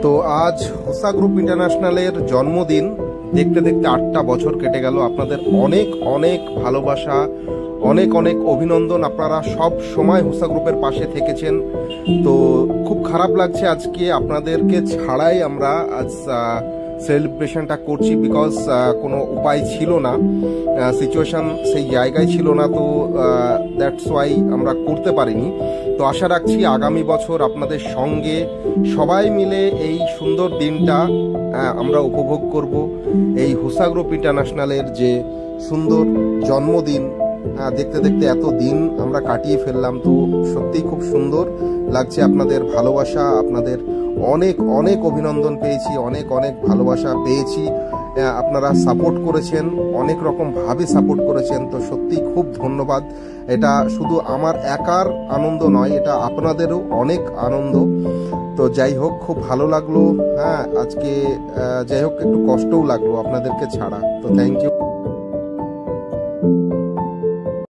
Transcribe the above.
তো আজ হোসা গ্রুপ ইন্টারন্যাশনালের জন্মদিন। দেখতে দেখতে 8টা বছর কেটে গেল। আপনাদের অনেক অনেক ভালোবাসা, অনেক অনেক অভিনন্দন। আপনারা সব সময় হোসা গ্রুপের পাশে থেকেছেন। তো খুব খারাপ লাগছে আজকে আপনাদেরকে ছাড়াই আমরা আজ সেলিব্রেশনটা করছি, বিকজ কোনো উপায় ছিল না, সিচুয়েশন সেই জায়গায় ছিল না। তো দ্যাটস ওয়াই আমরা করতে পারিনি। তো আশা রাখছি আগামী বছর আপনাদের সঙ্গে সবাই মিলে এই সুন্দর দিনটা আমরা উপভোগ করব। এই হোসা গ্রুপ ইন্টারন্যাশনালের যে সুন্দর জন্মদিন, দেখতে দেখতে এত দিন আমরা কাটিয়ে ফেললাম। তো সত্যিই খুব সুন্দর লাগছে। আপনাদের ভালোবাসা, আপনাদের অনেক অনেক অভিনন্দন পেয়েছি, অনেক অনেক ভালোবাসা পেয়েছি। আপনারা সাপোর্ট করেছেন, অনেক রকম ভাবে সাপোর্ট করেছেন। তো সত্যি খুব ধন্যবাদ। এটা শুধু আমার একার আনন্দ নয়, এটা আপনাদেরও অনেক আনন্দ। তো যাই হোক, খুব ভালো লাগলো। আজকে যাই হোক একটু কষ্টও লাগলো আপনাদেরকে ছাড়া। তো থ্যাংক ইউ।